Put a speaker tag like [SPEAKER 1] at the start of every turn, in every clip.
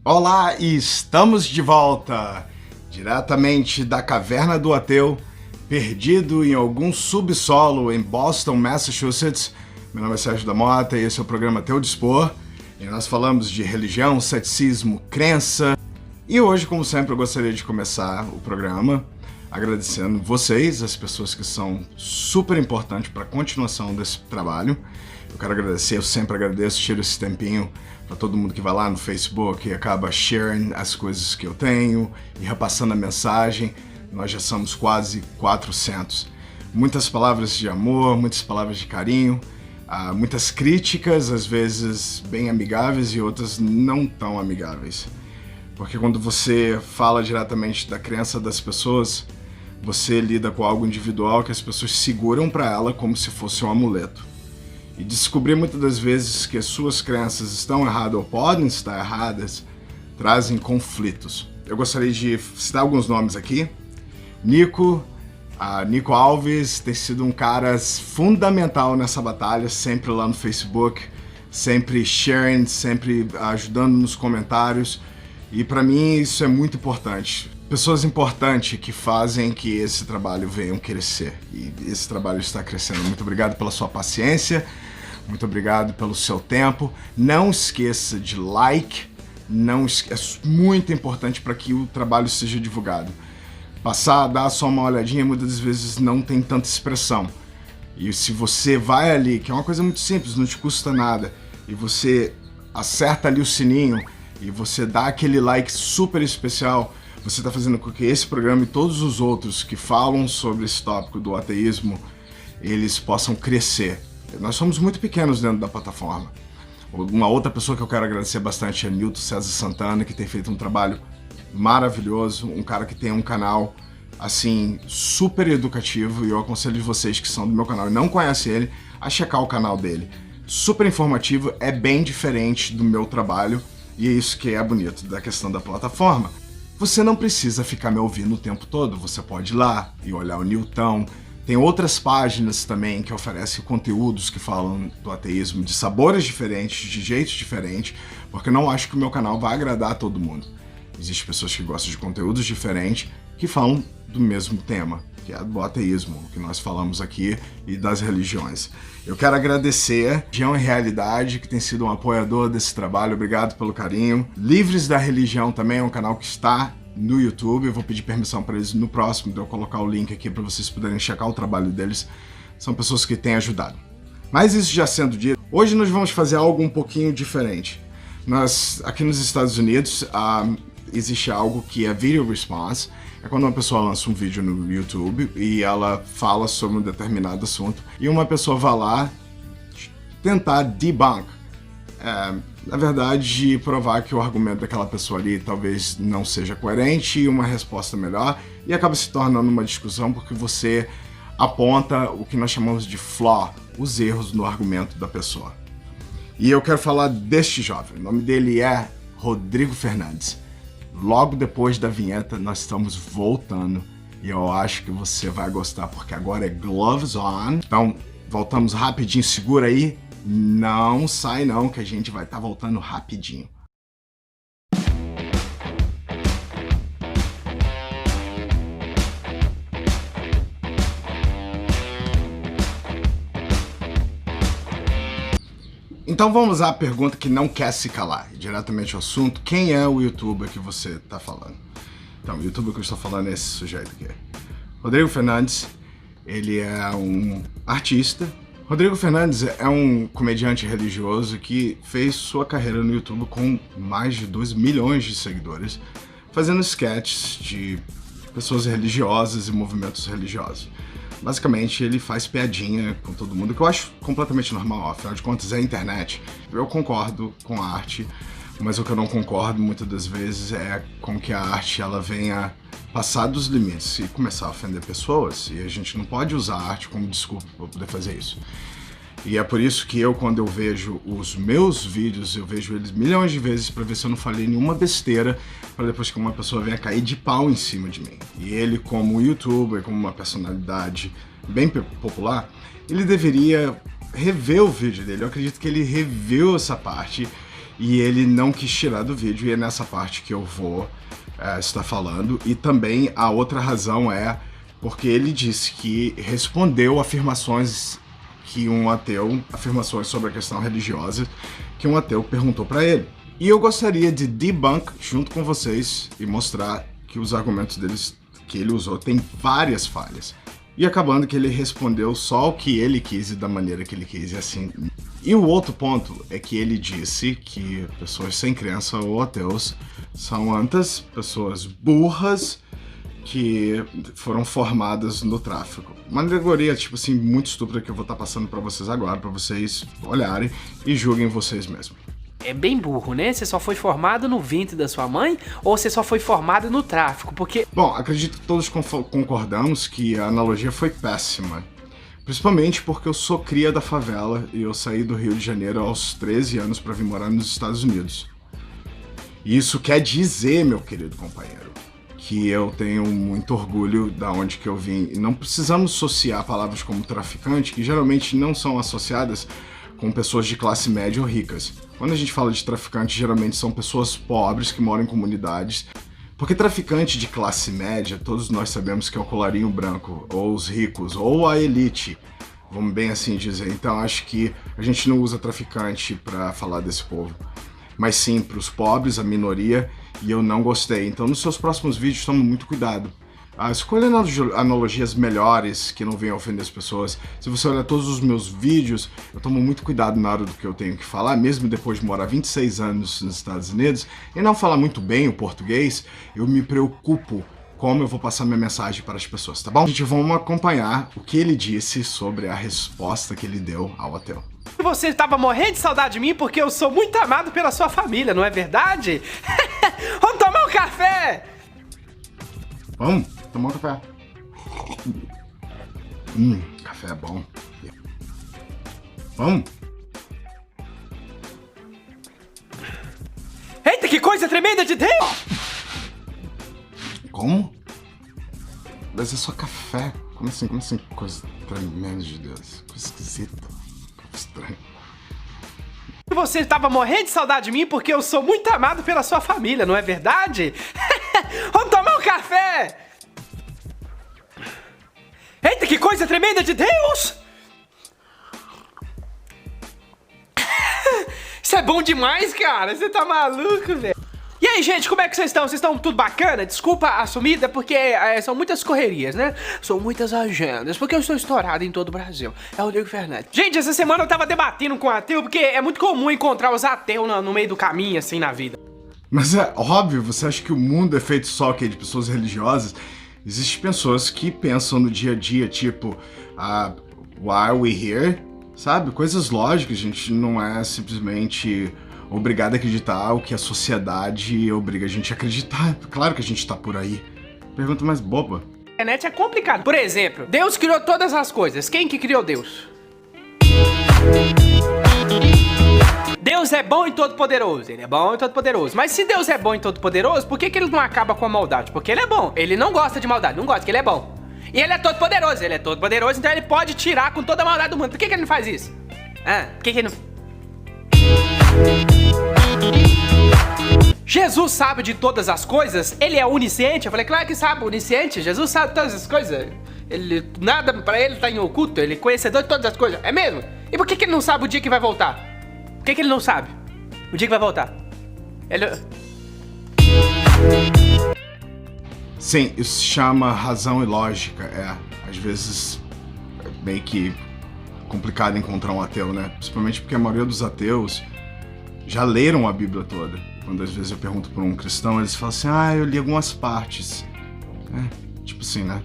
[SPEAKER 1] Olá, e estamos de volta, diretamente da Caverna do Ateu, perdido em algum subsolo em Boston, Massachusetts. Meu nome é Sérgio da Mota e esse é o programa Teu Dispor, e nós falamos de religião, ceticismo, crença. E hoje, como sempre, eu gostaria de começar o programa agradecendo vocês, as pessoas que são super importantes para a continuação desse trabalho. Eu quero agradecer, eu sempre agradeço, tiro esse tempinho para todo mundo que vai lá no Facebook e acaba sharing as coisas que eu tenho e repassando a mensagem. Nós já somos quase 400. Muitas palavras de amor, muitas palavras de carinho, muitas críticas, às vezes bem amigáveis e outras não tão amigáveis. Porque quando você fala diretamente da crença das pessoas, você lida com algo individual que as pessoas seguram para ela como se fosse um amuleto. E descobrir muitas das vezes que as suas crenças estão erradas ou podem estar erradas, trazem conflitos. Eu gostaria de citar alguns nomes aqui. Nico Alves tem sido um cara fundamental nessa batalha, sempre lá no Facebook, sempre sharing, sempre ajudando nos comentários. E para mim isso é muito importante. Pessoas importantes que fazem que esse trabalho venha crescer. E esse trabalho está crescendo. Muito obrigado pela sua paciência. Muito obrigado pelo seu tempo. Não esqueça de like. É muito importante para que o trabalho seja divulgado. Dar só uma olhadinha, muitas das vezes não tem tanta expressão. E se você vai ali, que é uma coisa muito simples, não te custa nada, e você acerta ali o sininho e você dá aquele like super especial, você está fazendo com que esse programa e todos os outros que falam sobre esse tópico do ateísmo, eles possam crescer. Nós somos muito pequenos dentro da plataforma. Uma outra pessoa que eu quero agradecer bastante é Nilton César Santana, que tem feito um trabalho maravilhoso, um cara que tem um canal assim super educativo, e eu aconselho vocês que são do meu canal e não conhecem ele a checar o canal dele. Super informativo, é bem diferente do meu trabalho, e é isso que é bonito da questão da plataforma. Você não precisa ficar me ouvindo o tempo todo, você pode ir lá e olhar o Nilton. Tem outras páginas também que oferecem conteúdos que falam do ateísmo de sabores diferentes, de jeitos diferentes, porque eu não acho que o meu canal vai agradar a todo mundo. Existem pessoas que gostam de conteúdos diferentes que falam do mesmo tema, que é do ateísmo, que nós falamos aqui, e das religiões. Eu quero agradecer a Religião e Realidade, que tem sido um apoiador desse trabalho. Obrigado pelo carinho. Livres da Religião também é um canal que está no YouTube. Eu vou pedir permissão para eles no próximo, de eu colocar o link aqui para vocês poderem checar o trabalho deles. São pessoas que têm ajudado. Mas isso já sendo dito, hoje nós vamos fazer algo um pouquinho diferente. Aqui nos Estados Unidos, existe algo que é Video Response. É quando uma pessoa lança um vídeo no YouTube e ela fala sobre um determinado assunto e uma pessoa vai lá tentar debunk, na verdade, provar que o argumento daquela pessoa ali talvez não seja coerente e uma resposta melhor, e acaba se tornando uma discussão porque você aponta o que nós chamamos de flaw, os erros no argumento da pessoa. E eu quero falar deste jovem, o nome dele é Rodrigo Fernandes. Logo depois da vinheta nós estamos voltando e eu acho que você vai gostar porque agora é Gloves On. Então voltamos rapidinho, segura aí, não sai não que a gente vai estar voltando rapidinho. Então vamos à pergunta que não quer se calar, diretamente ao assunto. Quem é o youtuber que você está falando? Então, o youtuber que eu estou falando é esse sujeito aqui. Rodrigo Fernandes, ele é um artista. Rodrigo Fernandes é um comediante religioso que fez sua carreira no YouTube com mais de 2 milhões de seguidores, fazendo sketches de pessoas religiosas e movimentos religiosos. Basicamente, ele faz piadinha com todo mundo, que eu acho completamente normal, afinal de contas é a internet. Eu concordo com a arte, mas o que eu não concordo muitas das vezes é com que a arte ela venha passar dos limites e começar a ofender pessoas, e a gente não pode usar a arte como desculpa para poder fazer isso. E é por isso que quando eu vejo os meus vídeos, eu vejo eles milhões de vezes para ver se eu não falei nenhuma besteira, para depois que uma pessoa venha cair de pau em cima de mim. E ele, como youtuber, como uma personalidade bem popular, ele deveria rever o vídeo dele. Eu acredito que ele reviu essa parte e ele não quis tirar do vídeo, e é nessa parte que eu vou estar falando. E também a outra razão é porque ele disse que respondeu afirmações sobre a questão religiosa que um ateu perguntou para ele. E eu gostaria de debunk junto com vocês e mostrar que os argumentos deles que ele usou tem várias falhas. E acabando que ele respondeu só o que ele quis e da maneira que ele quis, e assim. E o outro ponto é que ele disse que pessoas sem crença ou ateus são antes pessoas burras que foram formadas no tráfico. Uma alegoria, tipo assim, muito estúpida que eu vou estar passando pra vocês agora, pra vocês olharem e julguem vocês mesmos.
[SPEAKER 2] É bem burro, né? Você só foi formado no ventre da sua mãe ou você só foi formado no tráfico? Porque...
[SPEAKER 1] Bom, acredito que todos concordamos que a analogia foi péssima. Principalmente porque eu sou cria da favela e eu saí do Rio de Janeiro aos 13 anos para vir morar nos Estados Unidos. E isso quer dizer, meu querido companheiro, que eu tenho muito orgulho da onde que eu vim. E não precisamos associar palavras como traficante, que geralmente não são associadas com pessoas de classe média ou ricas. Quando a gente fala de traficante, geralmente são pessoas pobres que moram em comunidades. Porque traficante de classe média, todos nós sabemos que é o colarinho branco, ou os ricos, ou a elite, vamos bem assim dizer. Então acho que a gente não usa traficante para falar desse povo, mas sim para os pobres, a minoria, e eu não gostei. Então nos seus próximos vídeos tome muito cuidado. Escolha analogias melhores que não venham ofender as pessoas. Se você olhar todos os meus vídeos, eu tomo muito cuidado na hora do que eu tenho que falar, mesmo depois de morar 26 anos nos Estados Unidos e não falar muito bem o português, eu me preocupo como eu vou passar minha mensagem para as pessoas, tá bom? Gente, vamos acompanhar o que ele disse sobre a resposta que ele deu ao ateu.
[SPEAKER 2] Você estava morrendo de saudade de mim porque eu sou muito amado pela sua família, não é verdade? Vamos tomar um café!
[SPEAKER 1] Vamos tomar um café. Café é bom. Vamos?
[SPEAKER 2] Eita, que coisa tremenda de Deus!
[SPEAKER 1] Como? Mas é só café. Como assim? Coisa tremenda de Deus. Coisa esquisita. Coisa estranha.
[SPEAKER 2] Você estava morrendo de saudade de mim porque eu sou muito amado pela sua família, não é verdade? Vamos tomar um café! Eita, que coisa tremenda de Deus! Isso é bom demais, cara! Você tá maluco, velho? E aí, gente, como é que vocês estão? Vocês estão tudo bacana? Desculpa a sumida, porque são muitas correrias, né? São muitas agendas, porque eu estou estourado em todo o Brasil. É o Rodrigo Fernandes. Gente, essa semana eu tava debatendo com ateu, porque é muito comum encontrar os ateus no meio do caminho, assim, na vida.
[SPEAKER 1] Mas é óbvio, você acha que o mundo é feito só de pessoas religiosas? Existem pessoas que pensam no dia a dia, tipo, why are we here? Sabe? Coisas lógicas, a gente não é simplesmente obrigado a acreditar o que a sociedade obriga a gente a acreditar. Claro que a gente tá por aí. Pergunta mais boba.
[SPEAKER 2] A internet é complicado. Por exemplo, Deus criou todas as coisas. Quem que criou Deus? Deus é bom e todo-poderoso. Ele é bom e todo-poderoso. Mas se Deus é bom e todo-poderoso, por que ele não acaba com a maldade? Porque ele é bom. Ele não gosta de maldade. Não gosta, porque ele é bom. E ele é todo-poderoso. Ele é todo-poderoso, então ele pode tirar com toda a maldade do mundo. Por que ele não faz isso? Por que ele não... Jesus sabe de todas as coisas? Ele é onisciente? Eu falei, claro que sabe, onisciente. Jesus sabe de todas as coisas. Nada pra ele tá em oculto. Ele é conhecedor de todas as coisas. É mesmo? E por que ele não sabe o dia que vai voltar? Por que ele não sabe o dia que vai voltar?
[SPEAKER 1] Sim, isso se chama razão e lógica. Às vezes é meio que complicado encontrar um ateu, né? Principalmente porque a maioria dos ateus já leram a Bíblia toda. Quando às vezes eu pergunto para um cristão, eles falam assim, eu li algumas partes. Tipo assim, né?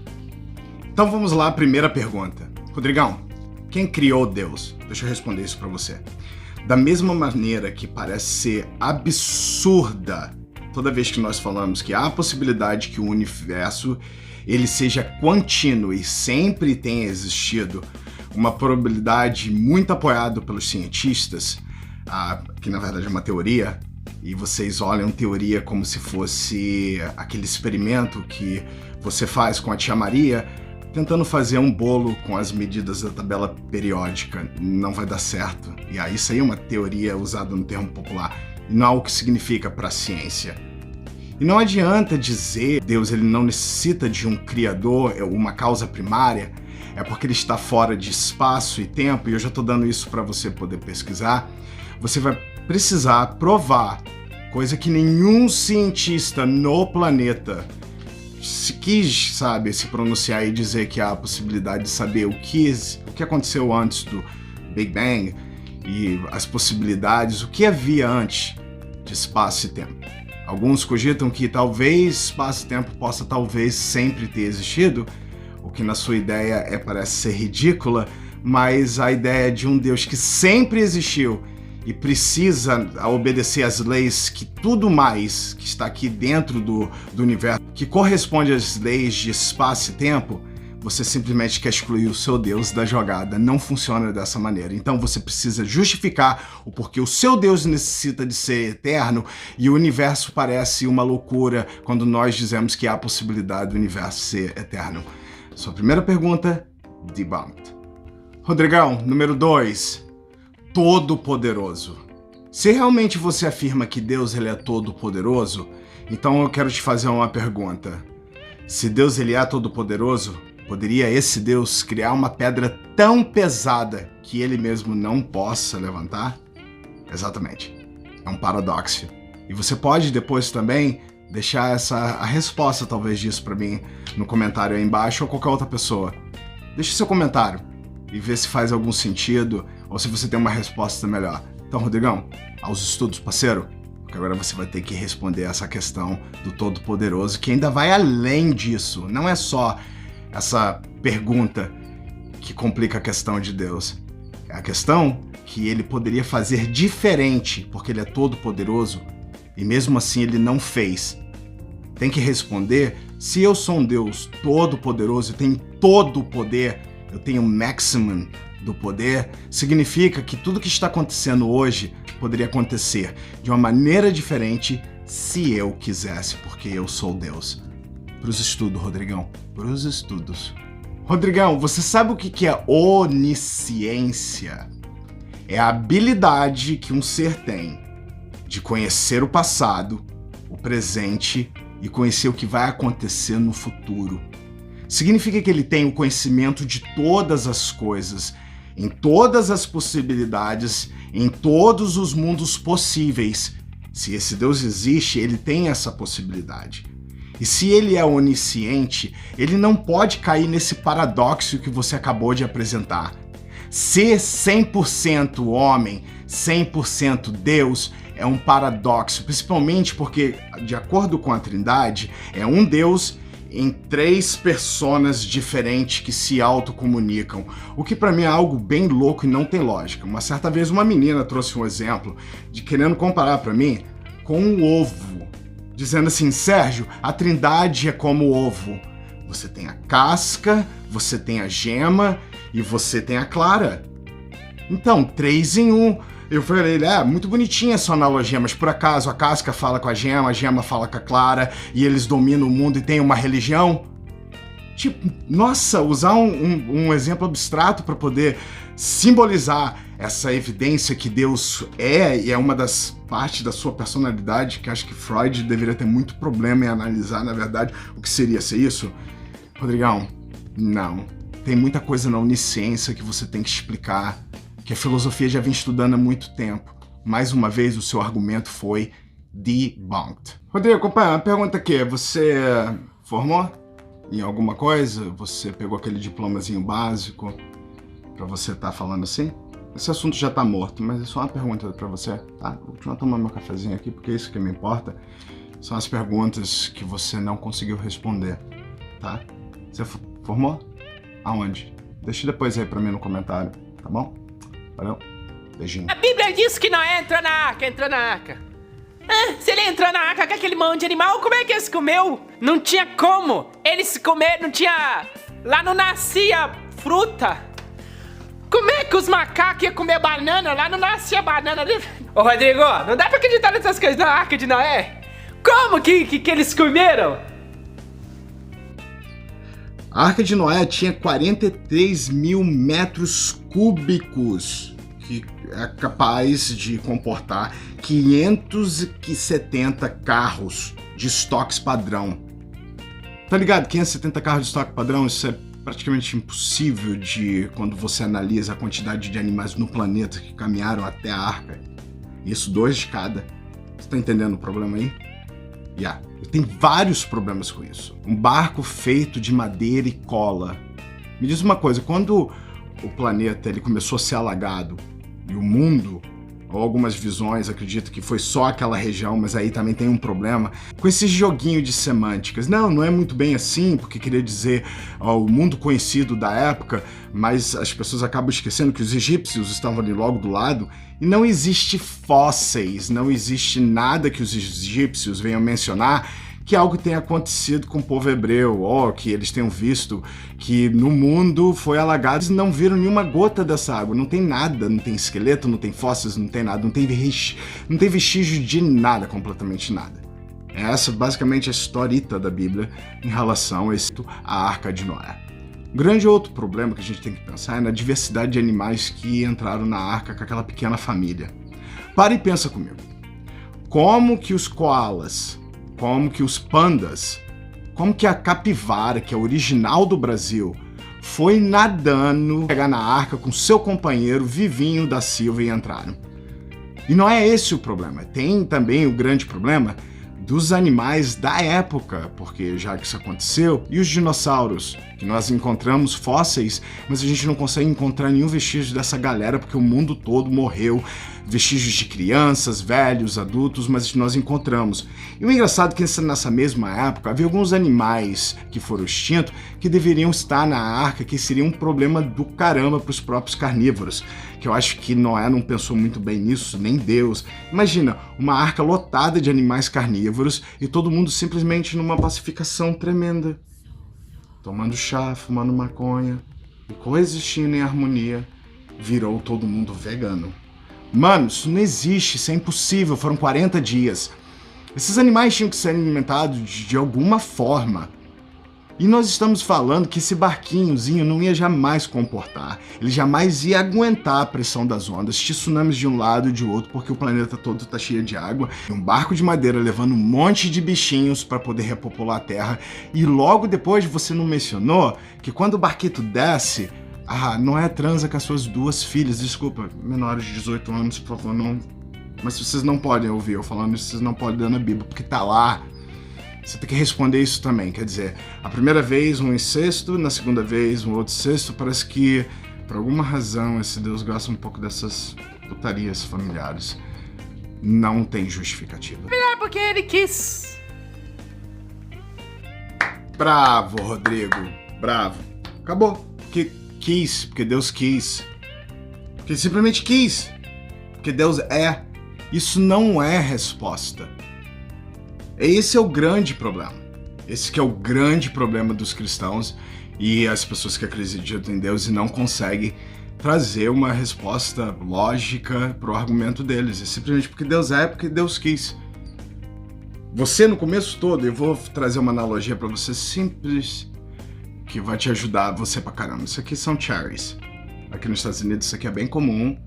[SPEAKER 1] Então vamos lá, a primeira pergunta. Rodrigão, quem criou Deus? Deixa eu responder isso para você. Da mesma maneira que parece ser absurda toda vez que nós falamos que há a possibilidade que o universo ele seja contínuo e sempre tenha existido, uma probabilidade muito apoiada pelos cientistas, que na verdade é uma teoria, e vocês olham teoria como se fosse aquele experimento que você faz com a tia Maria, tentando fazer um bolo com as medidas da tabela periódica. Não vai dar certo. E isso aí é uma teoria usada no termo popular. e não o que significa para a ciência. E não adianta dizer que Deus ele não necessita de um criador, uma causa primária, é porque ele está fora de espaço e tempo, e eu já estou dando isso para você poder pesquisar. Você vai precisar provar, coisa que nenhum cientista no planeta se quis, sabe, se pronunciar e dizer que há a possibilidade de saber o que aconteceu antes do Big Bang e as possibilidades, o que havia antes de espaço e tempo. Alguns cogitam que talvez espaço e tempo possa talvez sempre ter existido, o que na sua ideia parece ser ridícula, mas a ideia de um Deus que sempre existiu e precisa obedecer às leis que tudo mais que está aqui dentro do universo, que corresponde às leis de espaço e tempo, você simplesmente quer excluir o seu Deus da jogada. Não funciona dessa maneira. Então você precisa justificar o porquê o seu Deus necessita de ser eterno e o universo parece uma loucura quando nós dizemos que há a possibilidade do universo ser eterno. Sua primeira pergunta, debunked. Rodrigão, número 2. Todo-poderoso. Se realmente você afirma que Deus ele é todo-poderoso, então eu quero te fazer uma pergunta. Se Deus ele é todo-poderoso, poderia esse Deus criar uma pedra tão pesada que ele mesmo não possa levantar? Exatamente. É um paradoxo. E você pode depois também deixar a resposta talvez disso para mim no comentário aí embaixo ou qualquer outra pessoa. Deixe seu comentário e vê se faz algum sentido ou se você tem uma resposta melhor. Então, Rodrigão, aos estudos, parceiro, porque agora você vai ter que responder essa questão do Todo-Poderoso, que ainda vai além disso. Não é só essa pergunta que complica a questão de Deus. É a questão que ele poderia fazer diferente, porque ele é todo-poderoso, e mesmo assim ele não fez. Tem que responder, se eu sou um Deus todo-poderoso, eu tenho todo o poder, eu tenho o maximum do poder, significa que tudo que está acontecendo hoje poderia acontecer de uma maneira diferente se eu quisesse, porque eu sou Deus. Para os estudos, Rodrigão. Para os estudos. Rodrigão, você sabe o que é onisciência? É a habilidade que um ser tem de conhecer o passado, o presente e conhecer o que vai acontecer no futuro. Significa que ele tem o conhecimento de todas as coisas, em todas as possibilidades, em todos os mundos possíveis. Se esse Deus existe, ele tem essa possibilidade. E se ele é onisciente, ele não pode cair nesse paradoxo que você acabou de apresentar. Ser 100% homem, 100% Deus, é um paradoxo, principalmente porque, de acordo com a Trindade, é um Deus em 3 personas diferentes que se autocomunicam, o que para mim é algo bem louco e não tem lógica. Uma certa vez uma menina trouxe um exemplo de querendo comparar para mim com um ovo, dizendo assim, Sérgio, a Trindade é como o ovo. Você tem a casca, você tem a gema e você tem a clara. Então, 3 em 1. Eu falei, muito bonitinha essa analogia, mas por acaso a casca fala com a gema fala com a clara e eles dominam o mundo e têm uma religião? Tipo, nossa, usar um exemplo abstrato para poder simbolizar essa evidência que Deus é e é uma das partes da sua personalidade, que acho que Freud deveria ter muito problema em analisar, na verdade, o que seria ser isso. Rodrigão, não. Tem muita coisa na onisciência que você tem que explicar, que a filosofia já vem estudando há muito tempo. Mais uma vez, o seu argumento foi debunked. Rodrigo, companheiro, uma pergunta aqui. Você formou em alguma coisa? Você pegou aquele diplomazinho básico pra você estar falando assim? Esse assunto já tá morto, mas é só uma pergunta pra você, tá? Vou continuar tomando meu cafezinho aqui, porque é isso que me importa. São as perguntas que você não conseguiu responder, tá? Você formou? Aonde? Deixa depois aí pra mim no comentário, tá bom? Valeu, beijinho.
[SPEAKER 2] A Bíblia diz que Noé entrou na arca, se ele entrou na arca com aquele monte de animal, como é que ele se comeu? Não tinha como ele se comer, não tinha... Lá não nascia fruta. Como é que os macacos iam comer banana? Lá não nascia banana ali. Ô Rodrigo, não dá pra acreditar nessas coisas da arca de Noé. Como que eles comeram?
[SPEAKER 1] A Arca de Noé tinha 43 mil metros cúbicos. que é capaz de comportar 570 carros de estoques padrão. Tá ligado? 570 carros de estoque padrão, isso é praticamente impossível quando você analisa a quantidade de animais no planeta que caminharam até a arca. Isso 2 de cada. Você tá entendendo o problema aí? Tem vários problemas com isso. Um barco feito de madeira e cola. Me diz uma coisa, quando o planeta ele começou a ser alagado e o mundo, ou algumas visões acreditam que foi só aquela região, mas aí também tem um problema com esse joguinho de semânticas. Não é muito bem assim, porque queria dizer o mundo conhecido da época, mas as pessoas acabam esquecendo que os egípcios estavam ali logo do lado e não existe fósseis, não existe nada que os egípcios venham mencionar que algo tenha acontecido com o povo hebreu, ou que eles tenham visto que no mundo foi alagado e não viram nenhuma gota dessa água. Não tem nada, não tem esqueleto, não tem fósseis, não tem nada, não tem vestígio de nada, completamente nada. Essa basicamente é a historieta da Bíblia em relação à Arca de Noé. Um grande outro problema que a gente tem que pensar é na diversidade de animais que entraram na arca com aquela pequena família. Para e pensa comigo. Como que os koalas, como que os pandas, como que a capivara, que é original do Brasil, foi nadando pegar na arca com seu companheiro Vivinho da Silva e entraram. E não é esse o problema. Tem também o grande problema dos animais da época, porque já que isso aconteceu, e os dinossauros, que nós encontramos fósseis, mas a gente não consegue encontrar nenhum vestígio dessa galera, porque o mundo todo morreu, vestígios de crianças, velhos, adultos, mas nós encontramos. E o engraçado é que nessa mesma época havia alguns animais que foram extintos que deveriam estar na arca, que seria um problema do caramba para os próprios carnívoros, que eu acho que Noé não pensou muito bem nisso, nem Deus. Imagina, uma arca lotada de animais carnívoros e todo mundo simplesmente numa pacificação tremenda, tomando chá, fumando maconha e coexistindo em harmonia, virou todo mundo vegano. Mano, isso não existe, isso é impossível, foram 40 dias. Esses animais tinham que ser alimentados de alguma forma. E nós estamos falando que esse barquinhozinho não ia jamais comportar. Ele jamais ia aguentar a pressão das ondas, tsunamis de um lado e de outro, porque o planeta todo está cheio de água. Um barco de madeira levando um monte de bichinhos para poder repopular a Terra. E logo depois você não mencionou que quando o barquito desce, Noé transa com as suas 2 filhas. Desculpa, menores de 18 anos, por favor, não. Mas vocês não podem ouvir eu falando isso, vocês não podem ler na Bíblia, porque tá lá. Você tem que responder isso também, quer dizer, a primeira vez um incesto, na segunda vez um outro incesto, parece que, por alguma razão, esse Deus gosta um pouco dessas putarias familiares. Não tem justificativa.
[SPEAKER 2] É porque ele quis.
[SPEAKER 1] Bravo, Rodrigo, bravo. Acabou. Porque quis, porque Deus quis. Porque ele simplesmente quis. Porque Deus é. Isso não é resposta. Esse é o grande problema. Esse que é o grande problema dos cristãos e as pessoas que acreditam em Deus e não conseguem trazer uma resposta lógica para o argumento deles. É simplesmente porque Deus é, porque Deus quis. Você, no começo todo, eu vou trazer uma analogia para você simples que vai te ajudar você pra caramba. Isso aqui são cherries. Aqui nos Estados Unidos isso aqui é bem comum.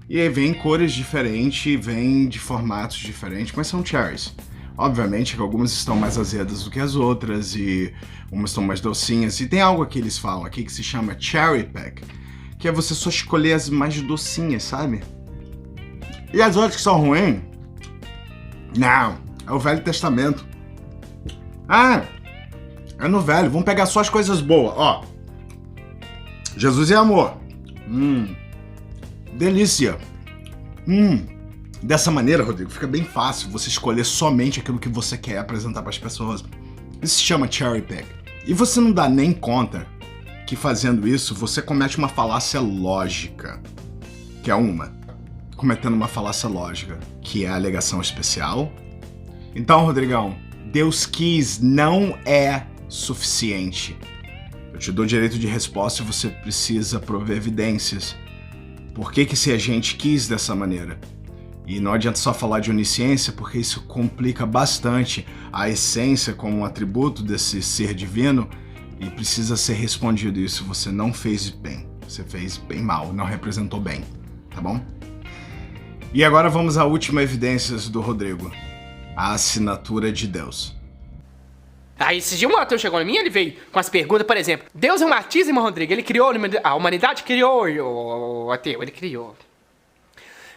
[SPEAKER 1] E aí vem em cores diferentes, vem de formatos diferentes, mas são cherries. Obviamente que algumas estão mais azedas do que as outras e umas estão mais docinhas. E tem algo que eles falam aqui que se chama cherry pick, que é você só escolher as mais docinhas, sabe? E as outras que são ruins? Não, é o Velho Testamento. É no Velho, vamos pegar só as coisas boas, ó. Jesus é amor. Delícia. Dessa maneira, Rodrigo, fica bem fácil você escolher somente aquilo que você quer apresentar para as pessoas. Isso se chama cherry pick. E você não dá nem conta que fazendo isso, você comete uma falácia lógica. Que é cometendo uma falácia lógica, que é a alegação especial. Então, Rodrigão, Deus quis não é suficiente. Eu te dou direito de resposta e você precisa prover evidências. Por que se a gente quis dessa maneira? E não adianta só falar de onisciência, porque isso complica bastante a essência como um atributo desse ser divino e precisa ser respondido. Isso você não fez bem, você fez bem mal, não representou bem. tá bom? E agora vamos à última evidência do Rodrigo. A assinatura de Deus.
[SPEAKER 2] Aí esse dia o Matheus chegou em mim, ele veio com as perguntas, por exemplo, Deus é um artista, irmão Rodrigo? Ele criou a humanidade? Criou, o ateu, ele criou.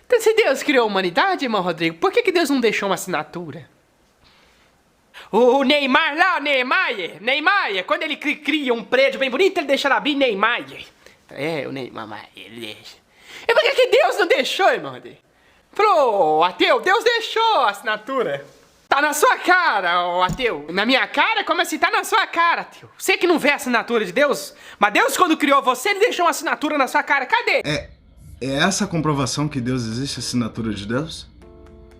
[SPEAKER 2] Então se Deus criou a humanidade, irmão Rodrigo, por que Deus não deixou uma assinatura? O Neymar lá, o Neymar, quando ele cria um prédio bem bonito, ele deixa lá abrir Neymar. É, o Neymar, ele deixa. E por que Deus não deixou, irmão Rodrigo? Falou, ateu, Deus deixou a assinatura. Tá na sua cara, ô ateu. Na minha cara? Como assim? Tá na sua cara, ateu. Você que não vê a assinatura de Deus? Mas Deus, quando criou você, ele deixou uma assinatura na sua cara. Cadê?
[SPEAKER 1] É essa a comprovação que Deus existe, a assinatura de Deus?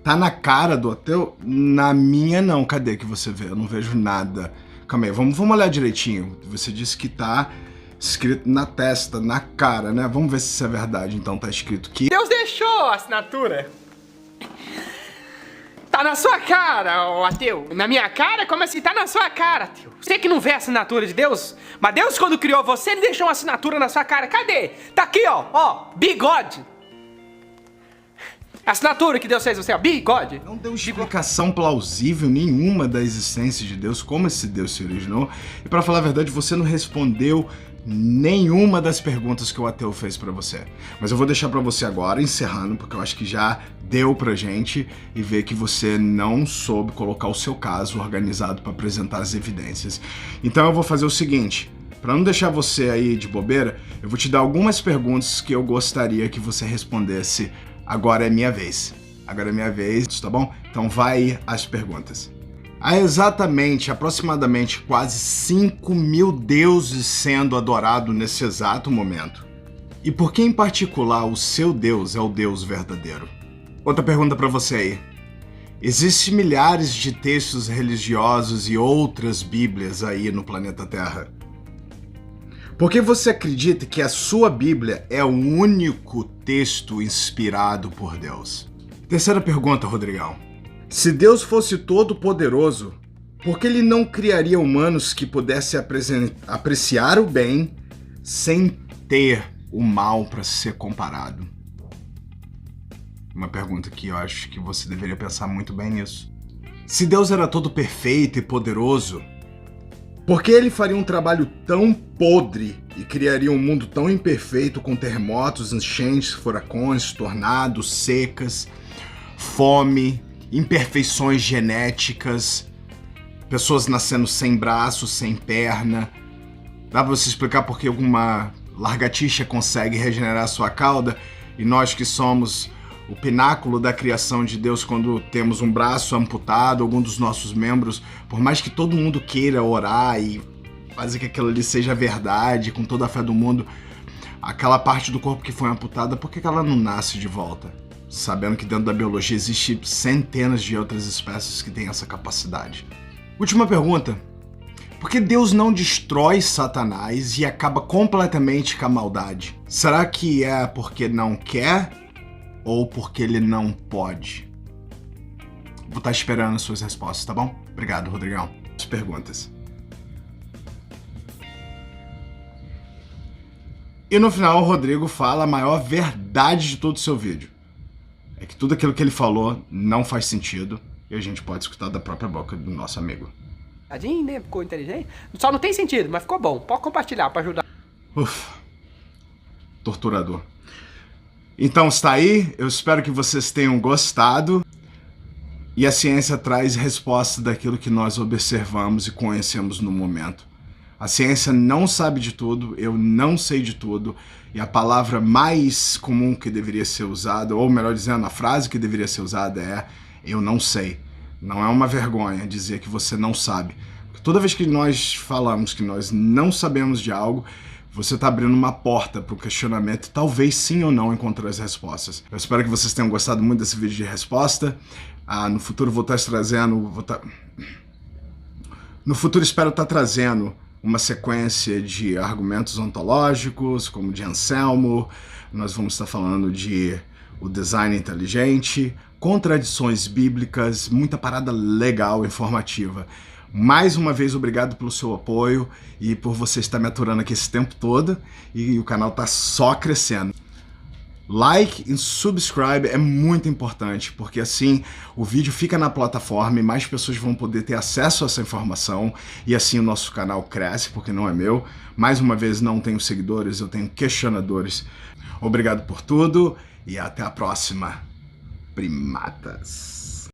[SPEAKER 1] Tá na cara do ateu? Na minha não. Cadê que você vê? Eu não vejo nada. Calma aí, vamos olhar direitinho. Você disse que tá escrito na testa, na cara, né? Vamos ver se isso é verdade. Então tá escrito que
[SPEAKER 2] Deus deixou a assinatura. Tá na sua cara, ô ateu. Na minha cara? Como assim? Tá na sua cara, ateu. Você que não vê a assinatura de Deus? Mas Deus, quando criou você, ele deixou uma assinatura na sua cara. Cadê? Tá aqui, ó, bigode. A assinatura que Deus fez você, ó, bigode.
[SPEAKER 1] não deu explicação plausível nenhuma da existência de Deus, como esse Deus se originou. E pra falar a verdade, você não respondeu nenhuma das perguntas que o ateu fez pra você. Mas eu vou deixar pra você agora, encerrando, porque eu acho que já deu pra gente e ver que você não soube colocar o seu caso organizado pra apresentar as evidências. Então eu vou fazer o seguinte, pra não deixar você aí de bobeira, eu vou te dar algumas perguntas que eu gostaria que você respondesse. Agora é minha vez. Agora é minha vez, tá bom? Então vai aí as perguntas. Há aproximadamente quase 5.000 deuses sendo adorados nesse exato momento. E por que em particular o seu Deus é o Deus verdadeiro? Outra pergunta para você aí. Existem milhares de textos religiosos e outras bíblias aí no planeta Terra. Por que você acredita que a sua Bíblia é o único texto inspirado por Deus? Terceira pergunta, Rodrigão. Se Deus fosse todo-poderoso, por que ele não criaria humanos que pudessem apreciar o bem sem ter o mal para ser comparado? Uma pergunta que eu acho que você deveria pensar muito bem nisso. Se Deus era todo perfeito e poderoso, por que ele faria um trabalho tão podre e criaria um mundo tão imperfeito com terremotos, enchentes, furacões, tornados, secas, fome, imperfeições genéticas, pessoas nascendo sem braço, sem perna? Dá pra você explicar por que alguma lagartixa consegue regenerar sua cauda e nós que somos o pináculo da criação de Deus, quando temos um braço amputado, algum dos nossos membros, por mais que todo mundo queira orar e fazer que aquilo ali seja verdade, com toda a fé do mundo, aquela parte do corpo que foi amputada, por que ela não nasce de volta? Sabendo que dentro da biologia existe centenas de outras espécies que têm essa capacidade. Última pergunta. Por que Deus não destrói Satanás e acaba completamente com a maldade? Será que é porque não quer ou porque ele não pode? Vou estar esperando as suas respostas, tá bom? Obrigado, Rodrigão. As perguntas. E no final, o Rodrigo fala a maior verdade de todo o seu vídeo. É que tudo aquilo que ele falou não faz sentido e a gente pode escutar da própria boca do nosso amigo.
[SPEAKER 2] Tadinho, né? Ficou inteligente. Só não tem sentido, mas ficou bom. Pode compartilhar pra ajudar.
[SPEAKER 1] Ufa. Torturador. Então está aí, eu espero que vocês tenham gostado. E a ciência traz resposta daquilo que nós observamos e conhecemos no momento. A ciência não sabe de tudo, eu não sei de tudo, e a palavra mais comum que deveria ser usada, ou melhor dizendo, a frase que deveria ser usada é eu não sei. Não é uma vergonha dizer que você não sabe. Porque toda vez que nós falamos que nós não sabemos de algo, você está abrindo uma porta para o questionamento e talvez sim ou não encontrar as respostas. Eu espero que vocês tenham gostado muito desse vídeo de resposta. No futuro vou estar trazendo... No futuro espero estar trazendo uma sequência de argumentos ontológicos, como de Anselmo. Nós vamos estar falando de o design inteligente, contradições bíblicas, muita parada legal, informativa. Mais uma vez, obrigado pelo seu apoio e por você estar me aturando aqui esse tempo todo. E o canal tá só crescendo. Like e subscribe é muito importante, porque assim o vídeo fica na plataforma e mais pessoas vão poder ter acesso a essa informação e assim o nosso canal cresce, porque não é meu. Mais uma vez, não tenho seguidores, eu tenho questionadores. Obrigado por tudo e até a próxima, primatas.